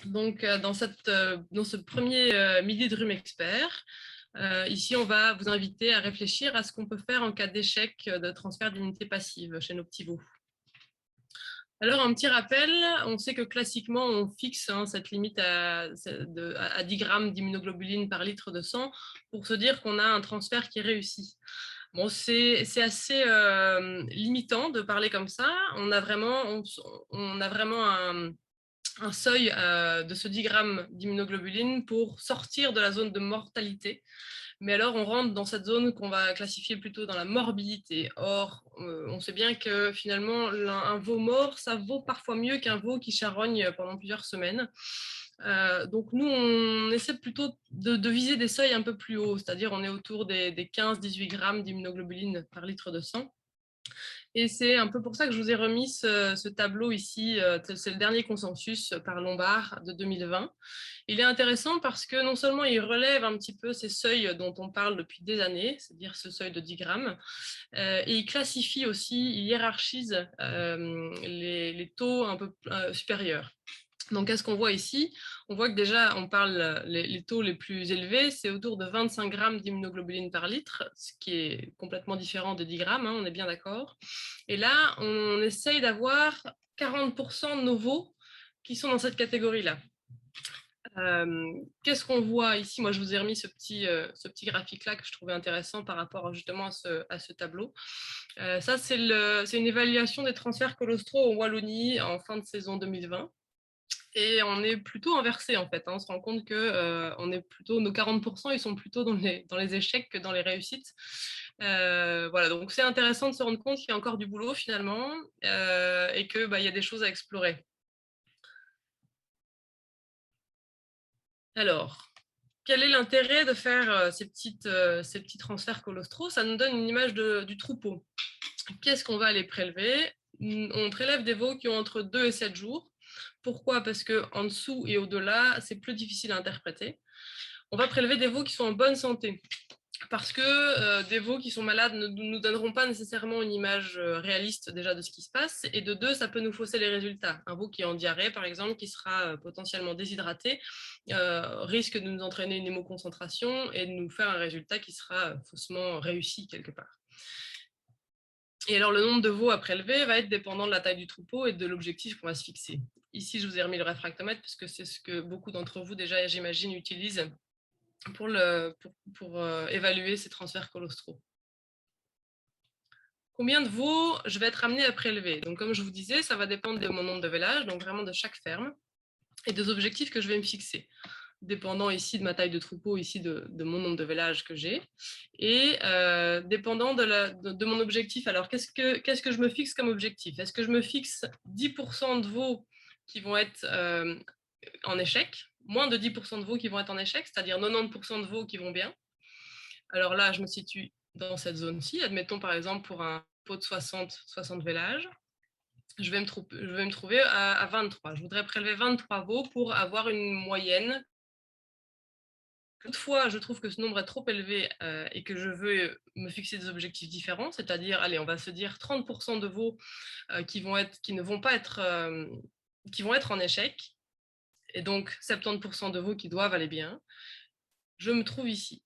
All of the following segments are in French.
Donc, dans ce premier midi de rhume expert, ici, on va vous inviter à réfléchir à ce qu'on peut faire en cas d'échec de transfert d'immunité passive chez nos petits veaux. Alors, un petit rappel, on sait que classiquement, on fixe cette limite à 10 grammes d'immunoglobuline par litre de sang pour se dire qu'on a un transfert qui est réussi. Bon, c'est assez limitant de parler comme ça. On a vraiment un seuil de ce 10 grammes d'immunoglobuline pour sortir de la zone de mortalité. Mais alors, on rentre dans cette zone qu'on va classifier plutôt dans la morbidité. Or, on sait bien que finalement, un veau mort, ça vaut parfois mieux qu'un veau qui charogne pendant plusieurs semaines. Donc, nous, on essaie plutôt de viser des seuils un peu plus hauts, c'est-à-dire on est autour des 15-18 grammes d'immunoglobuline par litre de sang. Et c'est un peu pour ça que je vous ai remis ce tableau ici. C'est le dernier consensus par Lombard de 2020. Il est intéressant parce que non seulement il relève un petit peu ces seuils dont on parle depuis des années, c'est-à-dire ce seuil de 10 grammes, et il classifie aussi, il hiérarchise les taux un peu supérieurs. Donc, qu'est-ce qu'on voit ici? On voit que déjà, on parle les taux les plus élevés, c'est autour de 25 grammes d'immunoglobuline par litre, ce qui est complètement différent de 10 grammes, on est bien d'accord. Et là, on essaye d'avoir 40% de nos veaux qui sont dans cette catégorie-là. Qu'est-ce qu'on voit ici? Moi, je vous ai remis ce petit graphique-là que je trouvais intéressant par rapport justement à ce tableau. Ça, c'est une évaluation des transferts colostraux en Wallonie en fin de saison 2020. Et on est plutôt inversé en fait. On se rend compte que on est plutôt, nos 40%, ils sont plutôt dans les échecs que dans les réussites. Voilà, donc c'est intéressant de se rendre compte qu'il y a encore du boulot finalement et que y a des choses à explorer. Alors, quel est l'intérêt de faire ces petits transferts colostraux? Ça nous donne une image du troupeau. Qu'est-ce qu'on va aller prélever? On prélève des veaux qui ont entre 2 et 7 jours. Pourquoi? Parce qu'en dessous et au-delà, c'est plus difficile à interpréter. On va prélever des veaux qui sont en bonne santé. Parce que des veaux qui sont malades ne nous donneront pas nécessairement une image réaliste déjà de ce qui se passe. Et de deux, ça peut nous fausser les résultats. Un veau qui est en diarrhée, par exemple, qui sera potentiellement déshydraté, risque de nous entraîner une hémoconcentration et de nous faire un résultat qui sera faussement réussi quelque part. Et alors, le nombre de veaux à prélever va être dépendant de la taille du troupeau et de l'objectif qu'on va se fixer. Ici, je vous ai remis le réfractomètre, puisque c'est ce que beaucoup d'entre vous, déjà, j'imagine, utilisent pour évaluer ces transferts colostraux. Combien de veaux je vais être amené à prélever? Donc, comme je vous disais, ça va dépendre de mon nombre de vélages, donc vraiment de chaque ferme, et des objectifs que je vais me fixer, dépendant ici de ma taille de troupeau, ici de mon nombre de vélages que j'ai, et dépendant de mon objectif. Alors, qu'est-ce que je me fixe comme objectif? Est-ce que je me fixe 10% de veaux qui vont être en échec, moins de 10% de veaux qui vont être en échec, c'est-à-dire 90% de veaux qui vont bien? Alors là, je me situe dans cette zone-ci. Admettons par exemple pour un pot de 60 vélages, je vais me trouver à 23. Je voudrais prélever 23 veaux pour avoir une moyenne. Toutefois, je trouve que ce nombre est trop élevé et que je veux me fixer des objectifs différents, c'est-à-dire, allez, on va se dire 30% de veaux qui vont être en échec, et donc 70% de veaux qui doivent aller bien. Je me trouve ici,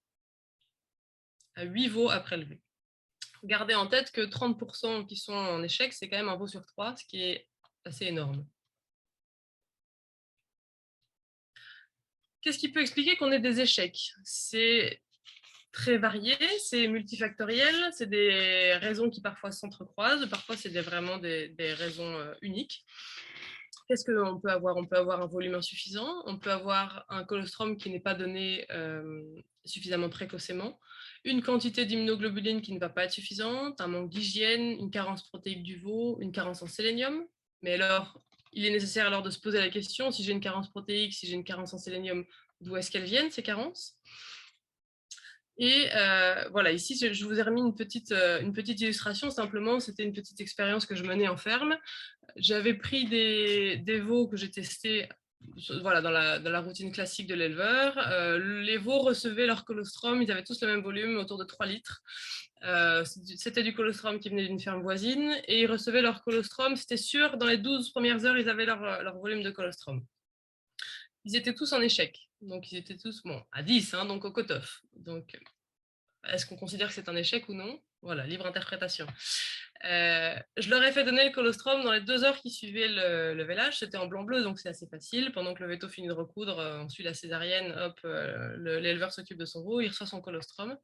à 8 veaux à prélever. Gardez en tête que 30% qui sont en échec, c'est quand même un veau sur 3, ce qui est assez énorme. Qu'est-ce qui peut expliquer qu'on ait des échecs? C'est très varié, c'est multifactoriel, c'est des raisons qui parfois s'entrecroisent, parfois c'est vraiment des raisons uniques. Qu'est-ce qu'on peut avoir? On peut avoir un volume insuffisant, on peut avoir un colostrum qui n'est pas donné suffisamment précocement, une quantité d'immunoglobuline qui ne va pas être suffisante, un manque d'hygiène, une carence protéique du veau, une carence en sélénium. Mais alors, il est nécessaire alors de se poser la question, si j'ai une carence protéique, si j'ai une carence en sélénium, d'où est-ce qu'elles viennent, ces carences? Et voilà, ici, je vous ai remis une petite illustration. Simplement, c'était une petite expérience que je menais en ferme. J'avais pris des veaux que j'ai testés voilà, dans la routine classique de l'éleveur. Les veaux recevaient leur colostrum, ils avaient tous le même volume, autour de 3 litres. C'était du colostrum qui venait d'une ferme voisine, et ils recevaient leur colostrum, c'était sûr, dans les 12 premières heures, ils avaient leur volume de colostrum. Ils étaient tous en échec. Donc, ils étaient tous bon, à 10, hein, donc au quote-off. Donc, est-ce qu'on considère que c'est un échec ou non? Voilà, libre interprétation. Je leur ai fait donner le colostrum dans les 2 heures qui suivaient le vélage. C'était en blanc-bleu, donc c'est assez facile. Pendant que le veto finit de recoudre, on suit la césarienne, hop, l'éleveur s'occupe de son veau, il reçoit son colostrum.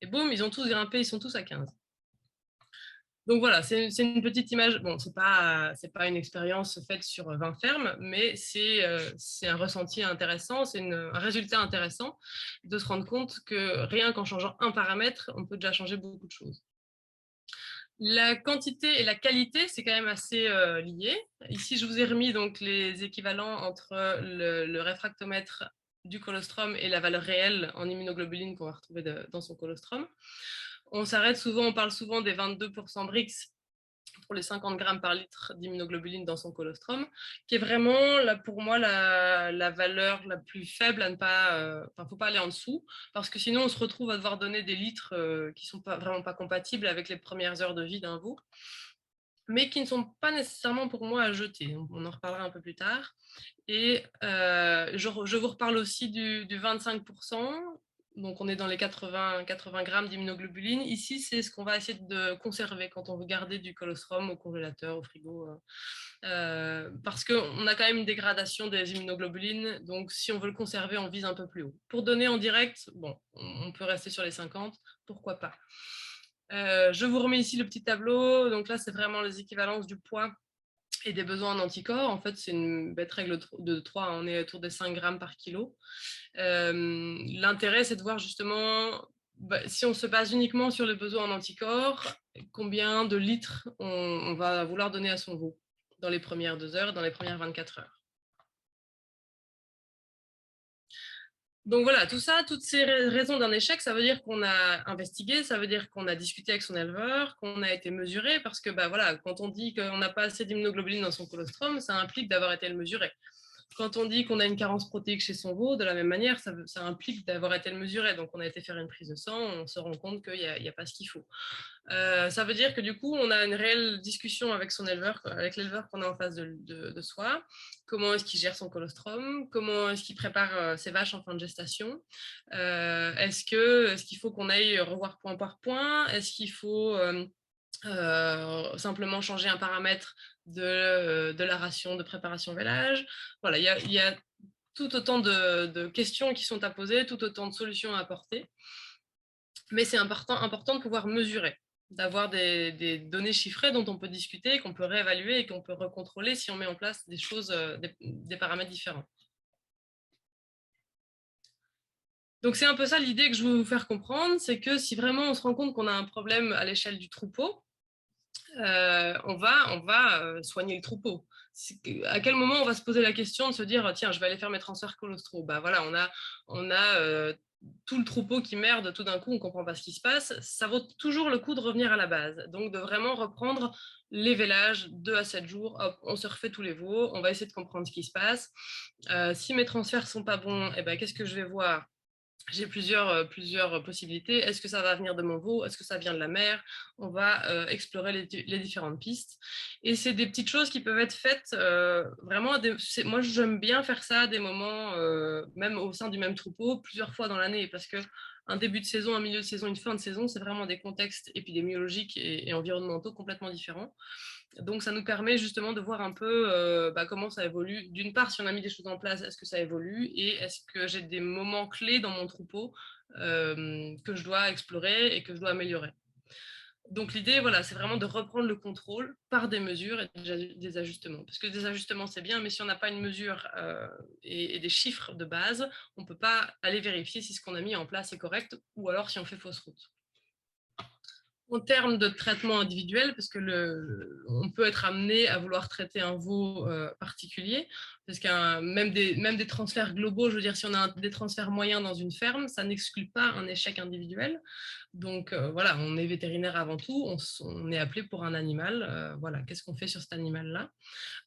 Et boum, ils ont tous grimpé, ils sont tous à 15. Donc voilà, c'est une petite image. Bon, c'est pas une expérience faite sur 20 fermes, mais c'est un ressenti intéressant, c'est un résultat intéressant de se rendre compte que rien qu'en changeant un paramètre, on peut déjà changer beaucoup de choses. La quantité et la qualité, c'est quand même assez lié. Ici, je vous ai remis donc les équivalents entre le réfractomètre du colostrum et la valeur réelle en immunoglobuline qu'on va retrouver dans son colostrum. On parle souvent des 22% Brix pour les 50 grammes par litre d'immunoglobuline dans son colostrum, qui est vraiment, là, pour moi, la valeur la plus faible à ne pas... faut pas aller en dessous, parce que sinon, on se retrouve à devoir donner des litres qui sont vraiment pas compatibles avec les premières heures de vie d'un veau, mais qui ne sont pas nécessairement pour moi à jeter. On en reparlera un peu plus tard. Et je vous reparle aussi du 25%. Donc, on est dans les 80 grammes d'immunoglobuline. Ici, c'est ce qu'on va essayer de conserver quand on veut garder du colostrum au congélateur, au frigo. Parce qu'on a quand même une dégradation des immunoglobulines. Donc, si on veut le conserver, on vise un peu plus haut. Pour donner en direct, bon, on peut rester sur les 50, pourquoi pas. Je vous remets ici le petit tableau. Donc là, c'est vraiment les équivalences du poids et des besoins en anticorps. En fait, c'est une bête règle de 3, on est autour des 5 grammes par kilo. L'intérêt, c'est de voir justement, si on se base uniquement sur les besoins en anticorps, combien de litres on va vouloir donner à son veau dans les premières 2 heures, dans les premières 24 heures. Donc voilà, tout ça, toutes ces raisons d'un échec, ça veut dire qu'on a investigué, ça veut dire qu'on a discuté avec son éleveur, qu'on a été mesuré, parce que voilà, quand on dit qu'on n'a pas assez d'immunoglobuline dans son colostrum, ça implique d'avoir été le mesurer. Quand on dit qu'on a une carence protéique chez son veau, de la même manière, ça implique d'avoir été le mesurer. Donc, on a été faire une prise de sang, on se rend compte qu'il n'y a pas ce qu'il faut. Ça veut dire que du coup, on a une réelle discussion avec son éleveur, avec l'éleveur qu'on a en face de soi. Comment est-ce qu'il gère son colostrum? Comment est-ce qu'il prépare ses vaches en fin de gestation? Est-ce qu'il faut qu'on aille revoir point par point? Est-ce qu'il faut simplement changer un paramètre de la ration de préparation vélage? Voilà, il y a tout autant de questions qui sont à poser, tout autant de solutions à apporter. Mais c'est important de pouvoir mesurer, d'avoir des données chiffrées dont on peut discuter, qu'on peut réévaluer et qu'on peut recontrôler si on met en place des choses, des paramètres différents. Donc c'est un peu ça l'idée que je veux vous faire comprendre, c'est que si vraiment on se rend compte qu'on a un problème à l'échelle du troupeau, on va soigner le troupeau. À quel moment on va se poser la question de se dire tiens, je vais aller faire mes transferts colostraux? Voilà, on a tout le troupeau qui merde tout d'un coup, on ne comprend pas ce qui se passe. Ça vaut toujours le coup de revenir à la base, donc de vraiment reprendre les vélages 2 à 7 jours. Hop, on se refait tous les veaux, on va essayer de comprendre ce qui se passe. Si mes transferts sont pas bons, qu'est-ce que je vais voir? J'ai plusieurs possibilités. Est-ce que ça va venir de mon veau? Est-ce que ça vient de la mer? On va explorer les différentes pistes. Et c'est des petites choses qui peuvent être faites vraiment. Moi, j'aime bien faire ça à des moments, même au sein du même troupeau, plusieurs fois dans l'année, parce que un début de saison, un milieu de saison, une fin de saison, c'est vraiment des contextes épidémiologiques et environnementaux complètement différents. Donc, ça nous permet justement de voir un peu comment ça évolue. D'une part, si on a mis des choses en place, est-ce que ça évolue? Et est-ce que j'ai des moments clés dans mon troupeau que je dois explorer et que je dois améliorer? Donc, l'idée, voilà, c'est vraiment de reprendre le contrôle par des mesures et des ajustements. Parce que des ajustements, c'est bien, mais si on n'a pas une mesure et des chiffres de base, on ne peut pas aller vérifier si ce qu'on a mis en place est correct ou alors si on fait fausse route. En termes de traitement individuel, parce que on peut être amené à vouloir traiter un veau particulier, parce même des transferts globaux, je veux dire, si on a des transferts moyens dans une ferme, ça n'exclut pas un échec individuel. Donc voilà, on est vétérinaire avant tout, on est appelé pour un animal. Voilà, qu'est-ce qu'on fait sur cet animal-là?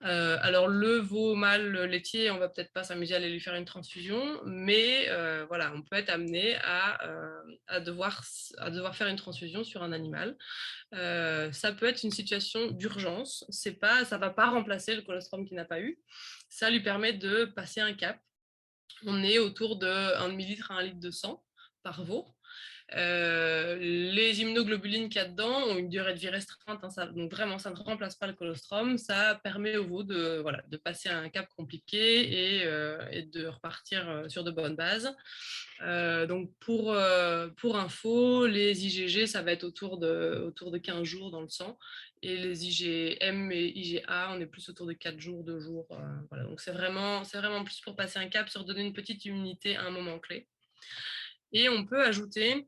Alors le veau mâle laitier, on va peut-être pas s'amuser à aller lui faire une transfusion, mais voilà, on peut être amené à devoir faire une transfusion sur un animal. Ça peut être une situation d'urgence. Ça va pas remplacer le colostrum qu'il n'a pas eu. Ça lui permet de passer un cap on est autour de 1 demi-litre à 1 litre de sang par veau. Les immunoglobulines qu'il y a dedans ont une durée de vie restreinte, hein, donc vraiment ça ne remplace pas le colostrum, ça permet au veau de passer un cap compliqué et de repartir sur de bonnes bases. Donc pour info, les IgG ça va être autour de 15 jours dans le sang, et les IgM et IgA on est plus autour de 4 jours, 2 jours. Voilà. Donc c'est vraiment plus pour passer un cap, se redonner une petite immunité à un moment clé. Et on peut ajouter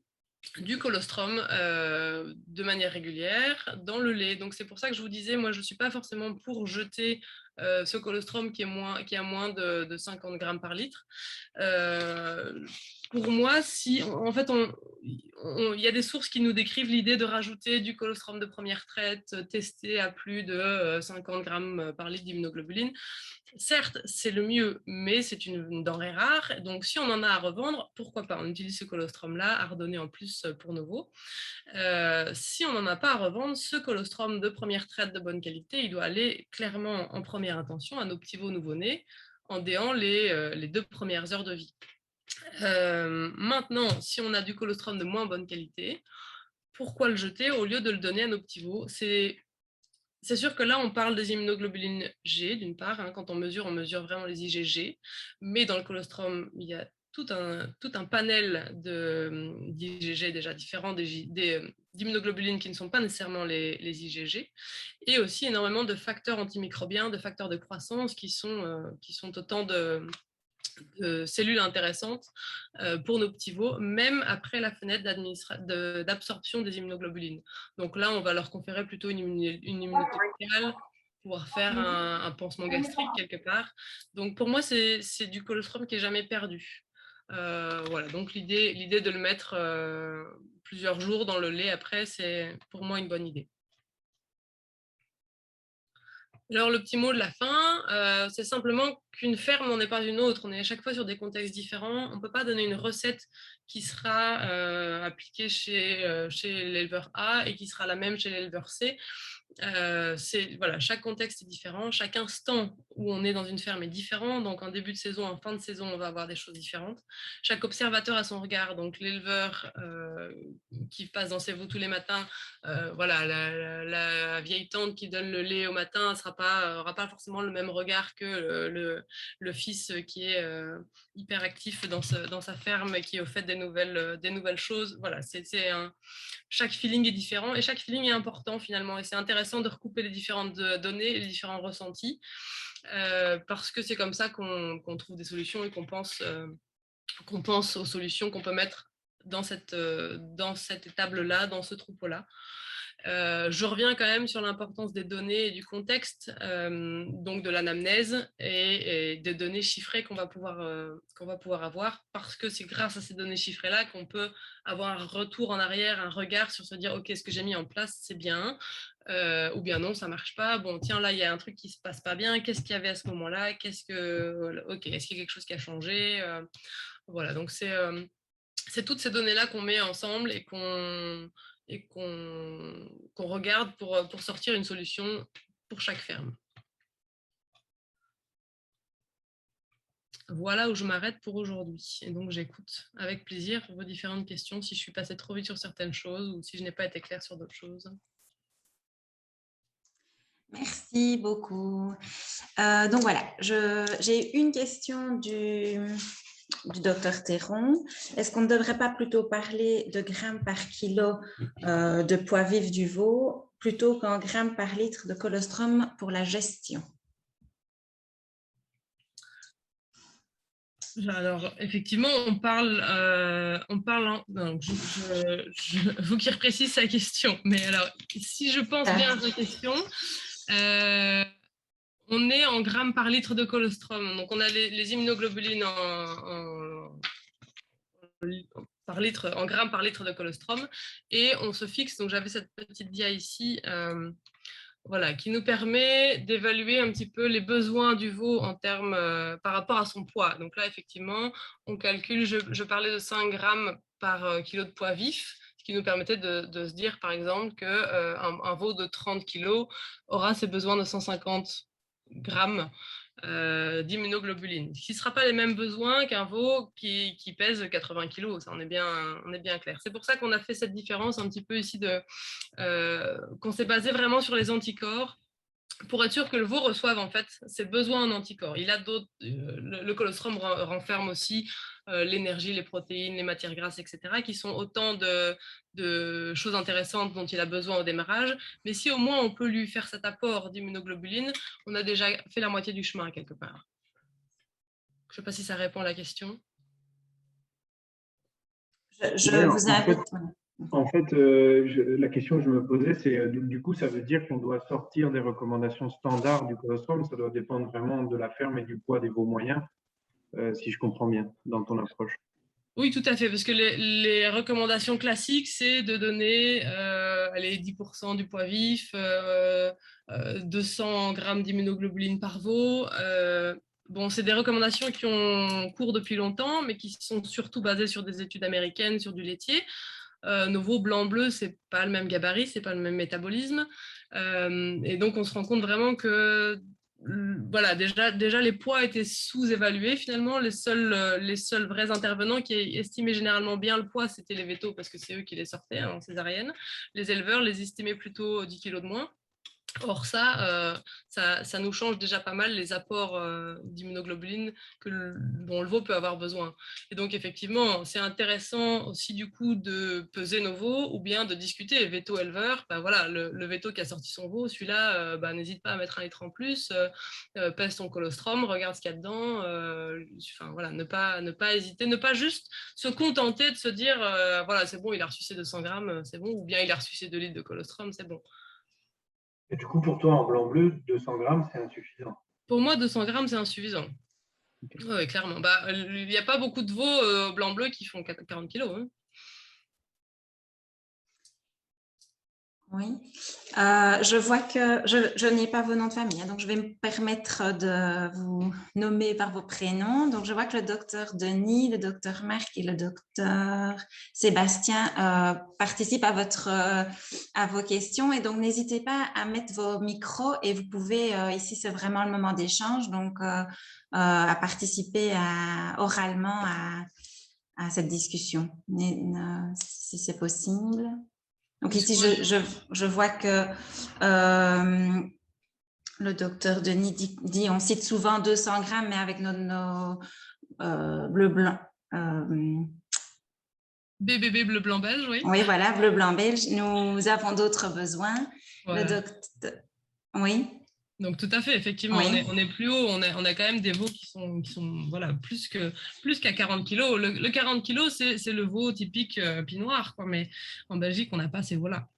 du colostrum de manière régulière dans le lait. Donc c'est pour ça que je vous disais, moi je ne suis pas forcément pour jeter ce colostrum qui a moins de 50 grammes par litre. Pour moi, si en fait il y a des sources qui nous décrivent l'idée de rajouter du colostrum de première traite testé à plus de 50 grammes par litre d'immunoglobuline. Certes, c'est le mieux, mais c'est une denrée rare. Donc, si on en a à revendre, pourquoi pas? On utilise ce colostrum-là à redonner en plus pour nos veaux. Si on n'en a pas à revendre, ce colostrum de première traite de bonne qualité, il doit aller clairement en première intention à nos petits veaux nouveau-nés, en déant les 2 premières heures de vie. Maintenant, si on a du colostrum de moins bonne qualité, pourquoi le jeter au lieu de le donner à nos petits veaux? C'est sûr que là, on parle des immunoglobulines G, d'une part, hein, quand on mesure vraiment les IgG, mais dans le colostrum, il y a tout un panel d'IgG déjà différents, d'immunoglobulines qui ne sont pas nécessairement les IgG, et aussi énormément de facteurs antimicrobiens, de facteurs de croissance qui sont autant de cellules intéressantes pour nos petits veaux, même après la fenêtre d'absorption des immunoglobulines. Donc là, on va leur conférer plutôt une immunité locale, pouvoir faire un pansement gastrique quelque part. Donc pour moi, c'est du colostrum qui n'est jamais perdu. Voilà, donc l'idée de le mettre plusieurs jours dans le lait après, c'est pour moi une bonne idée. Alors, le petit mot de la fin, c'est simplement qu'une ferme n'en est pas une autre. On est à chaque fois sur des contextes différents. On ne peut pas donner une recette qui sera appliquée chez l'éleveur A et qui sera la même chez l'éleveur C. Voilà, chaque contexte est différent, chaque instant où on est dans une ferme est différent, donc en début de saison, en fin de saison, on va avoir des choses différentes. Chaque observateur a son regard, donc l'éleveur qui passe dans ses veaux tous les matins, voilà, la vieille tante qui donne le lait au matin n'aura pas forcément le même regard que le fils qui est hyper actif dans sa ferme et qui est au fait des nouvelles choses. Voilà, chaque feeling est différent et chaque feeling est important finalement, et c'est intéressant de recouper les différentes données et les différents ressentis parce que c'est comme ça qu'on trouve des solutions et qu'on pense aux solutions qu'on peut mettre dans cette étable-là, dans ce troupeau-là. Je reviens quand même sur l'importance des données et du contexte, donc de l'anamnèse et des données chiffrées qu'on va pouvoir avoir, parce que c'est grâce à ces données chiffrées-là qu'on peut avoir un retour en arrière, un regard sur se dire ok, ce que j'ai mis en place c'est bien, ou bien non, ça marche pas. Bon, tiens, là il y a un truc qui se passe pas bien. Qu'est-ce qu'il y avait à ce moment-là? Est-ce qu'il y a quelque chose qui a changé? Voilà, donc c'est toutes ces données-là qu'on met ensemble et qu'on regarde pour sortir une solution pour chaque ferme. Voilà où je m'arrête pour aujourd'hui. Et donc, j'écoute avec plaisir vos différentes questions, si je suis passée trop vite sur certaines choses ou si je n'ai pas été claire sur d'autres choses. Merci beaucoup. Donc voilà, j'ai une question du docteur Théron. Est-ce qu'on ne devrait pas plutôt parler de grammes par kilo de poids vif du veau plutôt qu'en grammes par litre de colostrum pour la gestion? Alors, effectivement, on parle vous qui reprécise sa question, mais alors, si je pense bien à sa question, on est en grammes par litre de colostrum. Donc, on a les immunoglobulines en grammes par litre de colostrum, et on se fixe, donc j'avais cette petite dia ici, voilà, qui nous permet d'évaluer un petit peu les besoins du veau en termes par rapport à son poids. Donc là, effectivement, on calcule, je parlais de 5 grammes par kilo de poids vif, ce qui nous permettait de se dire, par exemple, qu'un veau de 30 kilos aura ses besoins de 150 grammes d'immunoglobulines, ce qui ne sera pas les mêmes besoins qu'un veau qui pèse 80 kg, ça on est bien clair. C'est pour ça qu'on a fait cette différence un petit peu ici, qu'on s'est basé vraiment sur les anticorps, pour être sûr que le veau reçoive en fait ses besoins en anticorps. Il a d'autres, le colostrum renferme aussi l'énergie, les protéines, les matières grasses, etc., qui sont autant de choses intéressantes dont il a besoin au démarrage. Mais si au moins on peut lui faire cet apport d'immunoglobulines, on a déjà fait la moitié du chemin quelque part. Je ne sais pas si ça répond à la question. Je vous invite. En fait, la question que je me posais, c'est du coup, ça veut dire qu'on doit sortir des recommandations standards du colostrum. Ça doit dépendre vraiment de la ferme et du poids des veaux moyens, si je comprends bien, dans ton approche. Oui, tout à fait, parce que les recommandations classiques, c'est de donner 10% du poids vif, 200 grammes d'immunoglobulines par veau. Bon, c'est des recommandations qui ont cours depuis longtemps, mais qui sont surtout basées sur des études américaines, sur du laitier. Nos veaux blanc-bleu, c'est pas le même gabarit, c'est pas le même métabolisme. Et donc, on se rend compte vraiment que voilà, déjà les poids étaient sous-évalués finalement. Les seuls vrais intervenants qui estimaient généralement bien le poids, c'était les vétos, parce que c'est eux qui les sortaient en césarienne. Les éleveurs les estimaient plutôt 10 kg de moins. Or ça nous change déjà pas mal les apports d'immunoglobulines dont le veau peut avoir besoin. Et donc effectivement, c'est intéressant aussi du coup de peser nos veaux ou bien de discuter. Veto-éleveur, voilà, le veto qui a sorti son veau, celui-là, n'hésite pas à mettre 1 litre en plus, pèse ton colostrum, regarde ce qu'il y a dedans. Voilà, ne pas hésiter, ne pas juste se contenter de se dire voilà, c'est bon, il a reçu ses 200 grammes, c'est bon, ou bien il a reçu ses 2 litres de colostrum, c'est bon. Et du coup, pour toi, en blanc-bleu, 200 grammes, c'est insuffisant? Pour moi, 200 grammes, c'est insuffisant. Okay. Oui, clairement. Il n'y a pas beaucoup de veaux blanc-bleu qui font 40 kilos. Hein. Oui, je vois que je n'ai pas vos noms de famille, hein, donc je vais me permettre de vous nommer par vos prénoms. Donc, je vois que le docteur Denis, le docteur Marc et le docteur Sébastien participent à vos questions. Et donc, n'hésitez pas à mettre vos micros et vous pouvez, ici, c'est vraiment le moment d'échange, donc à participer oralement à cette discussion, si c'est possible. Donc ici, je vois que le docteur Denis dit on cite souvent 200 grammes, mais avec nos bleu blanc. BBB bleu blanc belge, oui. Oui, voilà, bleu blanc belge. Nous avons d'autres besoins. Voilà. Le docteur, oui. Donc tout à fait, effectivement, oui. on est plus haut, on a quand même des veaux qui sont voilà, plus qu'à 40 kilos. Le 40 kilos, c'est le veau typique pinoir, quoi, mais en Belgique, on n'a pas ces veaux-là.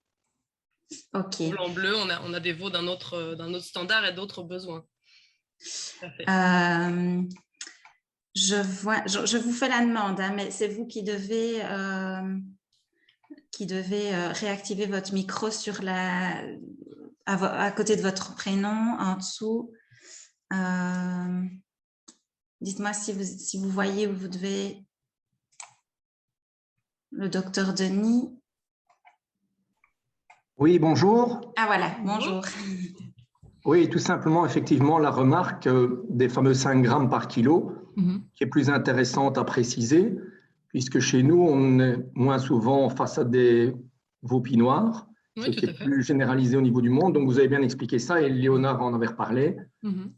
Ok. Blanc-bleu, on a des veaux d'un autre standard et d'autres besoins. Je vous fais la demande, hein, mais c'est vous qui devez réactiver votre micro sur à côté de votre prénom, en dessous. Dites-moi si vous voyez où vous devez. Le docteur Denis. Oui, bonjour. Ah voilà, bonjour. Oui, tout simplement, effectivement, la remarque des fameux 5 grammes par kilo, qui est plus intéressante à préciser, puisque chez nous, on est moins souvent face à des veaux pinoirs, ce qui est plus généralisé au niveau du monde. Donc, vous avez bien expliqué ça, et Léonard en avait reparlé,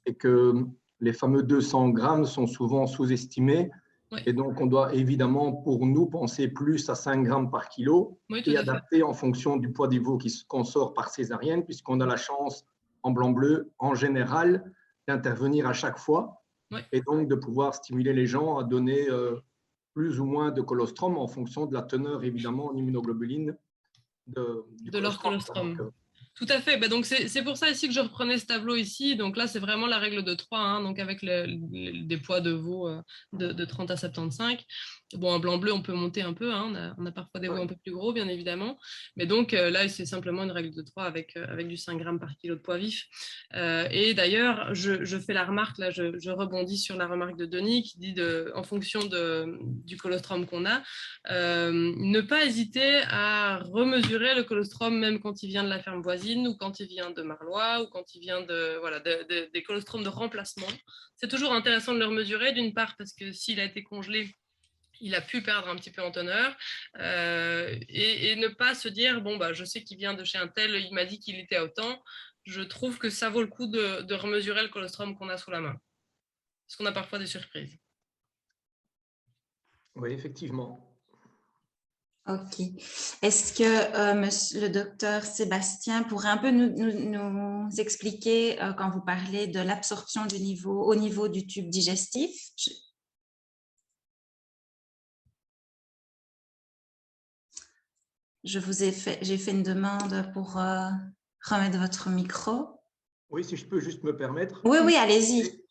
et que les fameux 200 grammes sont souvent sous-estimés. Oui. Et donc, on doit évidemment, pour nous, penser plus à 5 grammes par kilo et adapter en fonction du poids des veaux qu'on sort par césarienne, puisqu'on a la chance, en blanc-bleu, en général, d'intervenir à chaque fois et donc de pouvoir stimuler les gens à donner plus ou moins de colostrum en fonction de la teneur, évidemment, en immunoglobulines de leur colostrum. Tout à fait. Donc, c'est pour ça ici que je reprenais ce tableau ici. Donc là, c'est vraiment la règle de 3, hein, donc avec des poids de veaux de 30 à 75. Bon, en blanc-bleu, on peut monter un peu. Hein, on a parfois des veaux un peu plus gros, bien évidemment. Mais donc là, c'est simplement une règle de 3 avec du 5 grammes par kilo de poids vif. Et d'ailleurs, je fais la remarque, là, je rebondis sur la remarque de Denis qui dit en fonction du colostrum qu'on a, ne pas hésiter à remesurer le colostrum même quand il vient de la ferme voisine. d'usine ou quand il vient de Marlois ou quand il vient des colostrums de remplacement. C'est toujours intéressant de le mesurer, d'une part parce que s'il a été congelé, il a pu perdre un petit peu en teneur et ne pas se dire, bon, bah, je sais qu'il vient de chez un tel, il m'a dit qu'il était à autant. Je trouve que ça vaut le coup de remesurer le colostrum qu'on a sous la main. Parce qu'on a parfois des surprises. Oui, effectivement. Ok. Est-ce que le docteur Sébastien pourrait un peu nous expliquer quand vous parlez de l'absorption au niveau du tube digestif? J'ai fait une demande pour remettre votre micro. Oui, si je peux juste me permettre. Oui, oui, allez-y.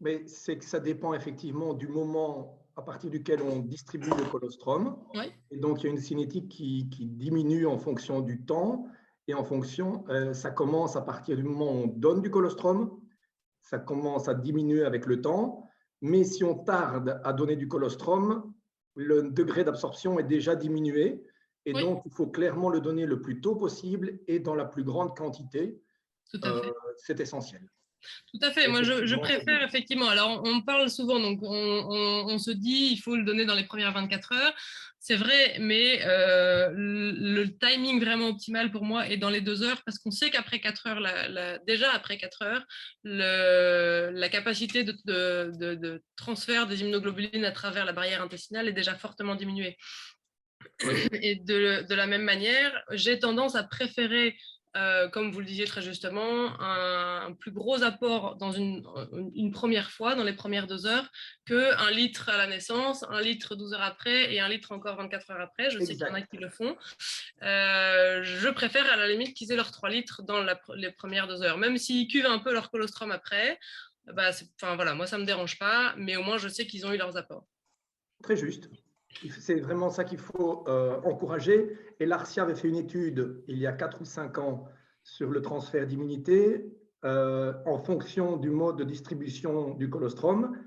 Mais c'est que ça dépend effectivement du moment à partir duquel on distribue le colostrum. Oui. Et donc, il y a une cinétique qui diminue en fonction du temps et en fonction, ça commence à partir du moment où on donne du colostrum, ça commence à diminuer avec le temps. Mais si on tarde à donner du colostrum, le degré d'absorption est déjà diminué. Et Oui. donc, il faut clairement le donner le plus tôt possible et dans la plus grande quantité. Tout à fait. C'est essentiel. Tout à fait. Moi, je préfère effectivement. Alors, on parle souvent, donc on se dit il faut le donner dans les premières 24 heures. C'est vrai, mais le timing vraiment optimal pour moi est dans les 2 heures parce qu'on sait qu'après 4 heures, déjà après 4 heures, la capacité de transfert des immunoglobulines à travers la barrière intestinale est déjà fortement diminuée. Oui. Et de la même manière, j'ai tendance à préférer comme vous le disiez très justement, un plus gros apport dans une première fois, dans les premières 2 heures, qu'un litre à la naissance, 1 litre 12 heures après et 1 litre encore 24 heures après. Je sais qu'il y en a qui le font. Je préfère à la limite qu'ils aient leurs 3 litres dans les premières 2 heures. Même s'ils cuvent un peu leur colostrum après, bah, voilà, moi ça ne me dérange pas, mais au moins je sais qu'ils ont eu leurs apports. Très juste. C'est vraiment ça qu'il faut encourager. Et l'ARCIA avait fait une étude il y a 4 ou 5 ans sur le transfert d'immunité en fonction du mode de distribution du colostrum.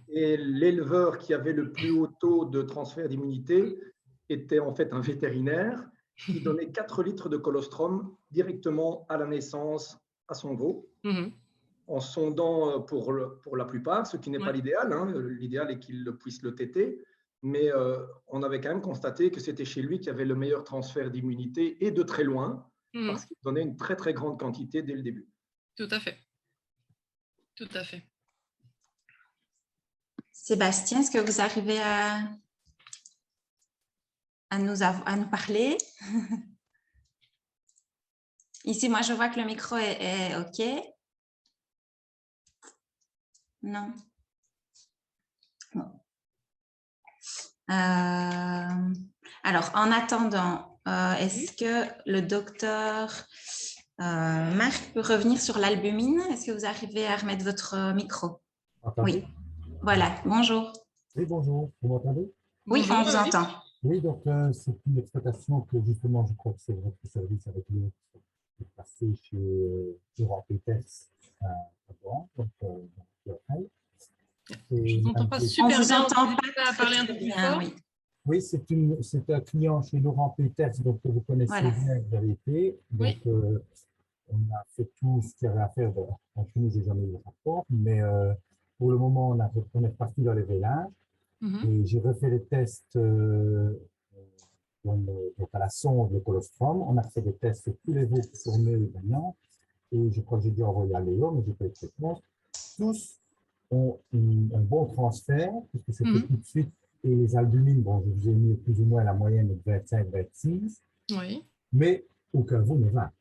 Et l'éleveur qui avait le plus haut taux de transfert d'immunité était en fait un vétérinaire qui donnait 4 litres de colostrum directement à la naissance à son veau, en sondant pour la plupart, ce qui n'est pas l'idéal. Hein. L'idéal est qu'il puisse le téter. Mais on avait quand même constaté que c'était chez lui qu'il y avait le meilleur transfert d'immunité et de très loin, parce qu'il donnait une très très grande quantité dès le début. Tout à fait. Tout à fait. Sébastien, est-ce que vous arrivez à nous parler? Ici, moi, je vois que le micro est OK. Non. Bon. Alors, en attendant, est-ce que le docteur Marc peut revenir sur l'albumine? Est-ce que vous arrivez à remettre votre micro? Oui. Voilà, bonjour. Oui, bonjour. Vous m'entendez? Oui, on vous entend. Oui, donc c'est une exploitation que justement, je crois que c'est votre service avec nous qui est passé chez Laurent Peters avant. Donc, je ne vous entends pas super bien. On vous entend pas parler un peu plus fort. Oui. Oui, c'est un client chez Laurent Peters, donc que vous connaissez bien, vous avez été. Donc, on a fait tout ce qu'il y avait à faire. Chez nous, je n'ai jamais eu de rapport, mais pour le moment, on est parti dans les vélages. Et j'ai refait les tests donc à la sonde, le colostrum. On a fait des tests sur tous les veaux qui sont nés maintenant. Et je crois que j'ai dû envoyer à Léo, mais je n'ai pas eu de réponse. Tous ont un bon transfert, puisque c'était tout de suite. Et les albumines, bon, je vous ai mis plus ou moins la moyenne de 25-26. Oui. Mais aucun veau ne va.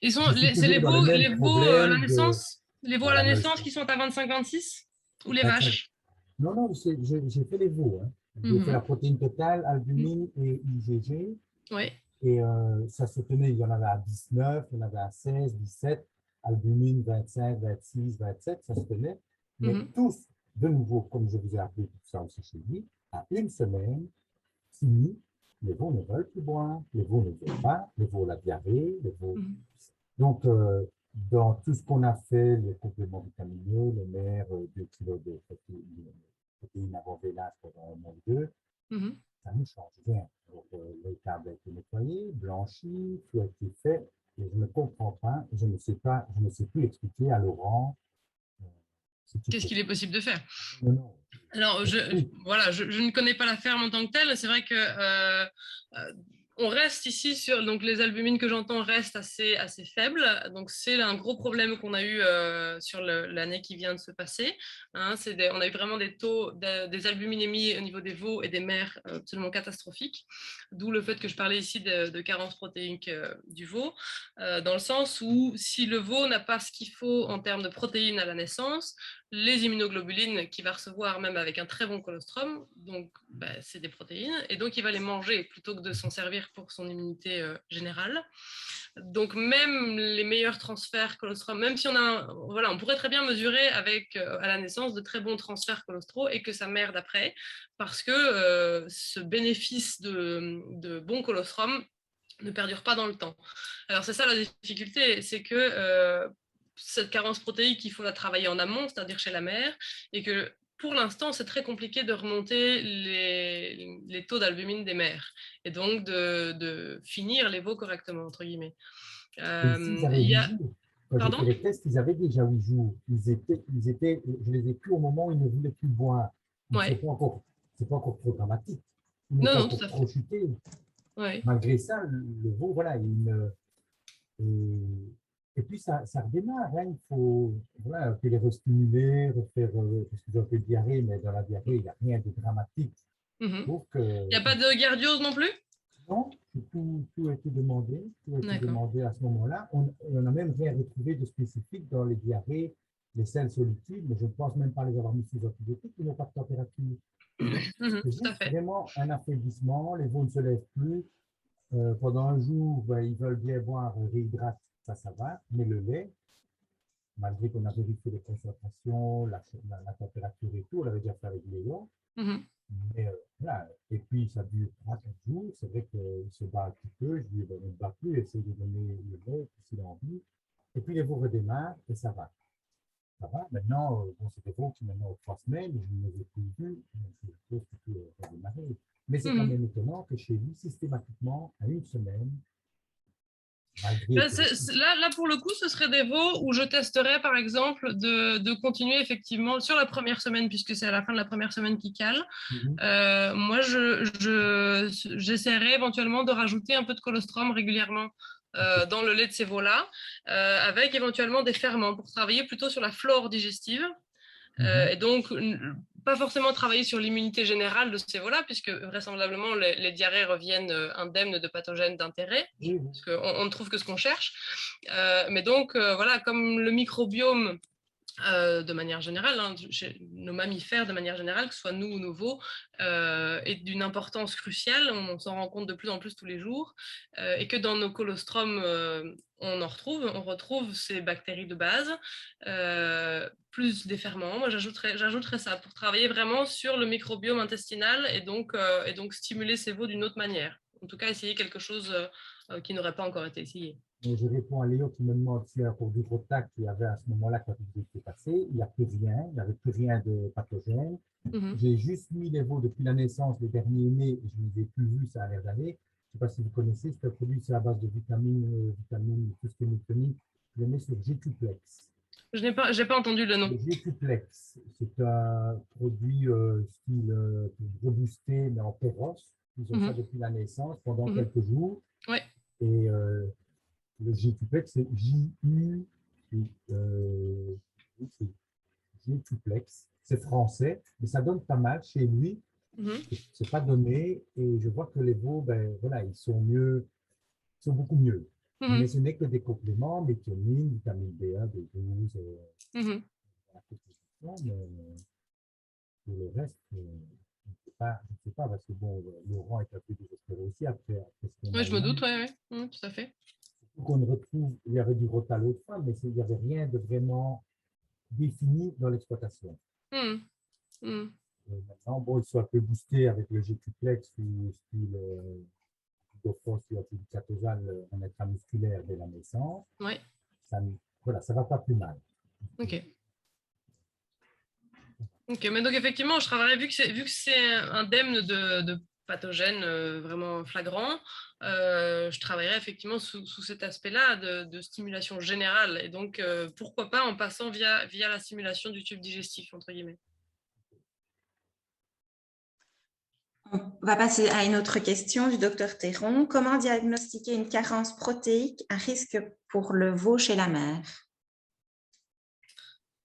C'est les veaux à la naissance, les veaux à la naissance qui sont à 25-26 ou les vaches? Non, non, j'ai fait les veaux. Hein. J'ai fait la protéine totale, albumine et IgG. Oui. Et ça se tenait, il y en avait à 19, il y en avait à 16, 17, albumine 25, 26, 27, ça se tenait. Mais tous, de nouveau, comme je vous ai appelé tout ça aussi chez lui, à une semaine, fini, les veaux ne veulent plus boire, les veaux ne veulent pas, les veaux la diarrhée, les veaux… Donc, dans tout ce qu'on a fait, les compléments vitamineux, le nerf, 2 kg de protéines avant vélage pendant au moins 2, ça ne change rien. Donc, le câble a été nettoyé, blanchi, tout a été fait. Et je ne comprends pas, je ne sais pas, je ne sais plus expliquer à Laurent. Qu'est-ce qu'il est possible de faire? Non. Alors, voilà, je ne connais pas la ferme en tant que telle. C'est vrai que on reste ici sur, donc les albumines que j'entends restent assez faibles. Donc c'est un gros problème qu'on a eu sur l'année qui vient de se passer. Hein, on a eu vraiment des taux des albuminémies au niveau des veaux et des mères absolument catastrophiques. D'où le fait que je parlais ici de carence protéinique du veau, dans le sens où si le veau n'a pas ce qu'il faut en termes de protéines à la naissance, les immunoglobulines qu'il va recevoir même avec un très bon colostrum, donc c'est des protéines, et donc il va les manger plutôt que de s'en servir pour son immunité générale. Donc même les meilleurs transferts colostrum, même si on pourrait très bien mesurer avec à la naissance de très bons transferts colostraux et que ça merde après, parce que ce bénéfice de bon colostrum ne perdure pas dans le temps. Alors c'est ça la difficulté, c'est que cette carence protéique, il faut la travailler en amont, c'est-à-dire chez la mère, et que pour l'instant, c'est très compliqué de remonter les taux d'albumine des mères, et donc de finir les veaux correctement, entre guillemets. Ils avaient 8 jours. Quand j'ai Pardon? fait les tests, ils avaient déjà 8 jours. Je les ai plus au moment où ils ne voulaient plus boire. Mais Ouais. c'est pas encore trop dramatique. Ils n'ont pas encore trop chuté. Ouais. Malgré ça, le veau, voilà, et puis ça redémarre. Hein, il faut les restimuler, refaire, parce qu'ils ont un peu de diarrhée, mais dans la diarrhée, il n'y a rien de dramatique. Il n'y a pas de gardiose non plus? Non, tout a été demandé. Tout a été demandé à ce moment-là. On n'a même rien retrouvé de spécifique dans les diarrhées, les selles solitudes, mais je ne pense même pas les avoir mis sous antibiotiques, ils n'ont pas de température. C'est juste vraiment un affaiblissement, les veaux ne se lèvent plus. Pendant un jour, ils veulent bien boire, réhydrate, ça va, mais le lait, malgré qu'on a vérifié les concentrations, la température et tout, on l'avait déjà fait avec Léon. Mais, voilà. Et puis, ça dure 3-4 jours. C'est vrai qu'il se bat un petit peu. Je lui dis, on ne bat plus, essaye de donner le lait, s'il a envie. Et puis, les veaux redémarrent et ça va. Ça va. Maintenant, c'est des veaux qui, maintenant, aux 3 semaines, je ne les ai plus vus. Je suppose que tout est redémarré. Mais c'est quand même étonnant que chez lui, systématiquement, à 1 semaine, là, pour le coup, ce serait des veaux où je testerais, par exemple, de continuer effectivement sur la première semaine, puisque c'est à la fin de la première semaine qui cale. Moi, j'essaierais éventuellement de rajouter un peu de colostrum régulièrement dans le lait de ces veaux-là, avec éventuellement des ferments pour travailler plutôt sur la flore digestive. Et donc, pas forcément travailler sur l'immunité générale de ces veaux-là, puisque vraisemblablement les diarrhées reviennent indemnes de pathogènes d'intérêt, parce qu'on ne trouve que ce qu'on cherche. Mais donc, voilà, comme le microbiome, de manière générale, hein, chez nos mammifères de manière générale, que ce soit nous ou nos veaux, est d'une importance cruciale, on s'en rend compte de plus en plus tous les jours, et que dans nos colostrums, on retrouve ces bactéries de base, plus des ferments. Moi, j'ajouterais ça pour travailler vraiment sur le microbiome intestinal et donc stimuler ces veaux d'une autre manière. En tout cas, essayer quelque chose qui n'aurait pas encore été essayé. Je réponds à Léo qui me demande si un cours d'hydrotac qu'il y avait à ce moment-là quand il était passé, il n'y a plus rien, il n'y avait plus rien de pathogène. J'ai juste mis les veaux depuis la naissance, les derniers nés, et je ne les ai plus vus, ça a l'air d'aller. Je ne sais pas si vous connaissez, c'est un produit, c'est à base de vitamines, tout ce qui est nutritionnel. Je le mets sur G2plex. Je n'ai pas entendu le nom. G2plex, c'est un produit style rebooster, mais en péros. Ils ont ça depuis la naissance pendant quelques jours. Ouais. Et le G2plex, c'est G2plex. C'est français, mais ça donne pas mal chez lui. C'est pas donné et je vois que les veaux, voilà, ils sont beaucoup mieux. Mais ce n'est que des compléments, méthionine, vitamine B1, B12, mais pour le reste, je ne sais pas, parce que bon, Laurent est un peu désespéré aussi après ce qu'on a je me doute, oui, tout à fait. Qu'on retrouve, il y avait du Rota l'autre fois, mais il n'y avait rien de vraiment défini dans l'exploitation. Maintenant, bon, ils sont un peu boostés avec le G2plex ou style Dofos ou Activicatosal en intramusculaire dès la naissance. Ouais. Voilà, ça ne va pas plus mal. Ok, mais donc effectivement, je travaillerais, vu que c'est indemne de pathogène vraiment flagrant, je travaillerai effectivement sous cet aspect-là de stimulation générale. Et donc, pourquoi pas en passant via la stimulation du tube digestif, entre guillemets. On va passer à une autre question du docteur Théron. Comment diagnostiquer une carence protéique à risque pour le veau chez la mère?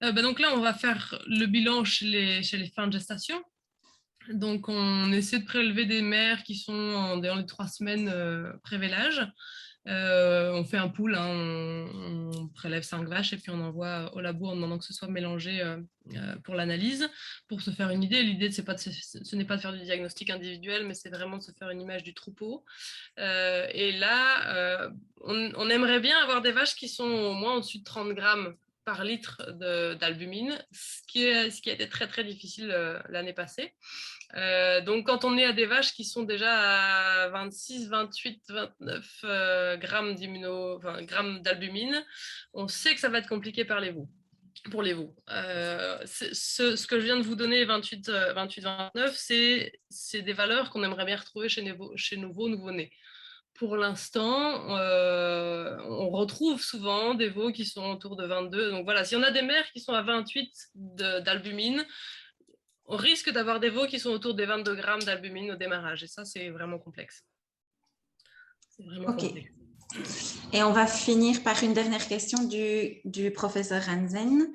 Donc là, on va faire le bilan chez les fins de gestation. Donc, on essaie de prélever des mères qui sont dans les 3 semaines pré-vélage. On fait un pool, hein, on prélève 5 vaches et puis on envoie au labo en demandant que ce soit mélangé pour l'analyse, pour se faire une idée. L'idée, ce n'est pas de faire du diagnostic individuel, mais c'est vraiment de se faire une image du troupeau. Et là, on aimerait bien avoir des vaches qui sont au moins au-dessus de 30 grammes par litre d'albumine, ce qui a été très très difficile l'année passée. Donc quand on est à des vaches qui sont déjà à 26, 28, 29 grammes d'albumine, on sait que ça va être compliqué pour les veaux. Ce que je viens de vous donner, 28, 29, c'est des valeurs qu'on aimerait bien retrouver chez nos veaux nouveau-nés. Pour l'instant, on retrouve souvent des veaux qui sont autour de 22. Donc voilà, si on a des mères qui sont à 28 d'albumine, on risque d'avoir des veaux qui sont autour des 22 grammes d'albumine au démarrage. Et ça, c'est vraiment complexe. C'est vraiment complexe. Et on va finir par une dernière question du professeur Hansen.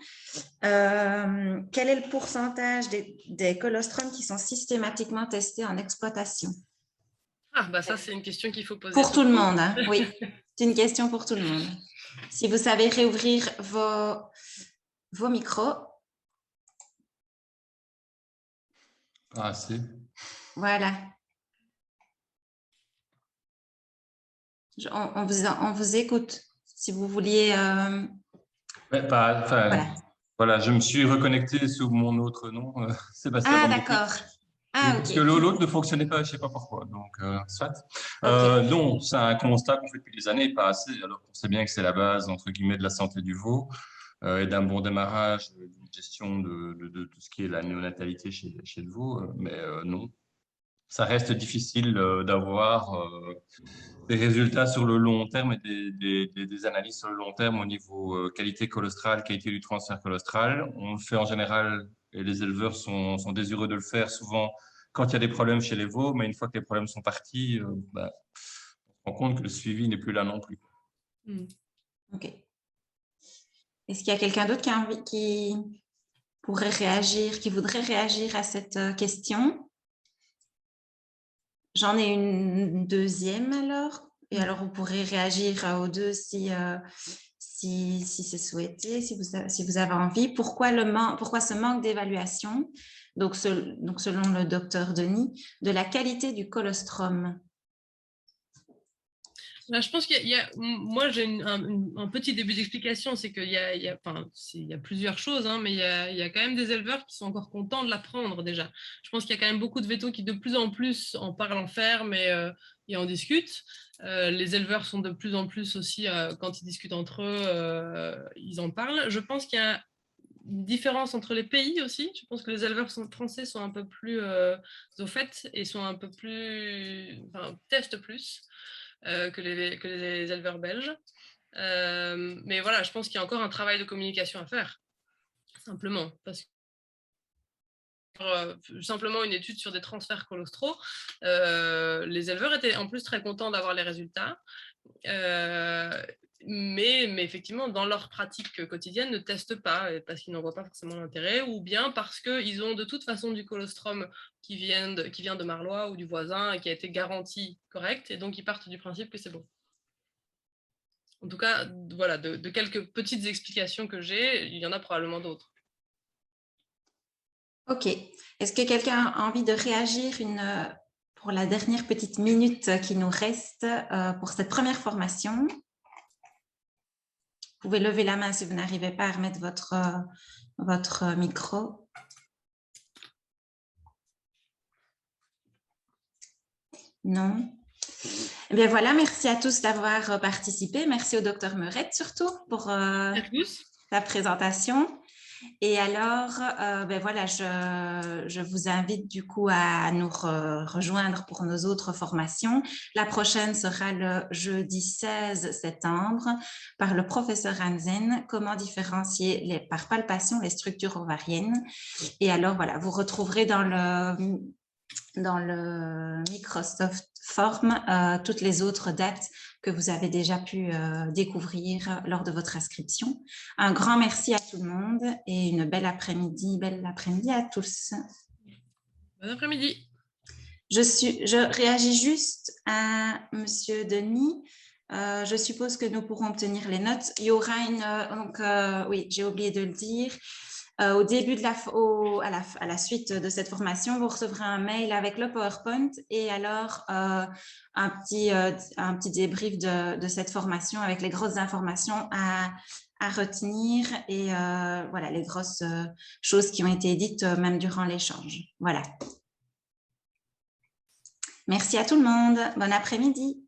Quel est le pourcentage des colostromes qui sont systématiquement testés en exploitation? Ah, bah ça, c'est une question qu'il faut poser. Pour tout le monde, hein? Oui. C'est une question pour tout le monde. Si vous savez réouvrir vos micros. Pas assez. Voilà. On vous écoute. Si vous vouliez... Voilà, je me suis reconnecté sous mon autre nom, Sébastien. Ah, d'accord. Ah, parce que l'autre ne fonctionnait pas, je ne sais pas pourquoi. Donc, soit. Non, c'est un constat qu'on fait depuis des années, pas assez. Alors qu'on sait bien que c'est la base, entre guillemets, de la santé du veau et d'un bon démarrage, d'une gestion de tout ce qui est la néonatalité chez le veau. Mais non, ça reste difficile d'avoir des résultats sur le long terme et des analyses sur le long terme au niveau qualité colostrale, qualité du transfert colostral. On le fait en général, et les éleveurs sont désireux de le faire souvent quand il y a des problèmes chez les veaux, mais une fois que les problèmes sont partis, on se rend compte que le suivi n'est plus là non plus. OK. Est-ce qu'il y a quelqu'un d'autre qui pourrait réagir, qui voudrait réagir à cette question? J'en ai une deuxième alors. Et alors, vous pourrez réagir aux deux si c'est souhaité, si vous avez envie. Pourquoi ce manque d'évaluation, donc selon le docteur Denis, de la qualité du colostrum? Là, je pense moi j'ai un petit début d'explication, c'est qu'il y a plusieurs choses, hein, mais il y a quand même des éleveurs qui sont encore contents de l'apprendre déjà. Je pense qu'il y a quand même beaucoup de vétos qui de plus en plus en parlent en ferme et en discutent. Les éleveurs sont de plus en plus aussi, quand ils discutent entre eux, ils en parlent. Je pense qu'il y a une différence entre les pays aussi. Je pense que les éleveurs français sont un peu plus au fait et sont un peu plus, testent plus que les éleveurs belges. Mais voilà, je pense qu'il y a encore un travail de communication à faire, simplement. Parce que simplement une étude sur des transferts colostraux, les éleveurs étaient en plus très contents d'avoir les résultats. Mais effectivement, dans leur pratique quotidienne, ne testent pas parce qu'ils n'en voient pas forcément l'intérêt, ou bien parce qu'ils ont de toute façon du colostrum qui vient de Marlois ou du voisin et qui a été garanti correct, et donc ils partent du principe que c'est bon. En tout cas, voilà, de quelques petites explications que j'ai, il y en a probablement d'autres. Ok. Est-ce que quelqu'un a envie de réagir pour la dernière petite minute qui nous reste pour cette première formation? Vous pouvez lever la main si vous n'arrivez pas à remettre votre micro. Non? Eh bien voilà, merci à tous d'avoir participé. Merci au docteur Meurette surtout pour la présentation. Et alors, voilà, je vous invite du coup à nous rejoindre pour nos autres formations. La prochaine sera le jeudi 16 septembre par le professeur Hansen, comment différencier par palpation les structures ovariennes. Et alors, voilà, vous retrouverez dans le Microsoft Form toutes les autres dates que vous avez déjà pu découvrir lors de votre inscription. Un grand merci à tout le monde et une belle après-midi à tous. Bon après-midi. Je réagis juste à Monsieur Denis. Je suppose que nous pourrons obtenir les notes. Il y aura oui, j'ai oublié de le dire. Au début à la suite de cette formation, vous recevrez un mail avec le PowerPoint et alors un petit débrief de cette formation avec les grosses informations à retenir et voilà, les grosses choses qui ont été dites même durant l'échange. Voilà. Merci à tout le monde. Bon après-midi.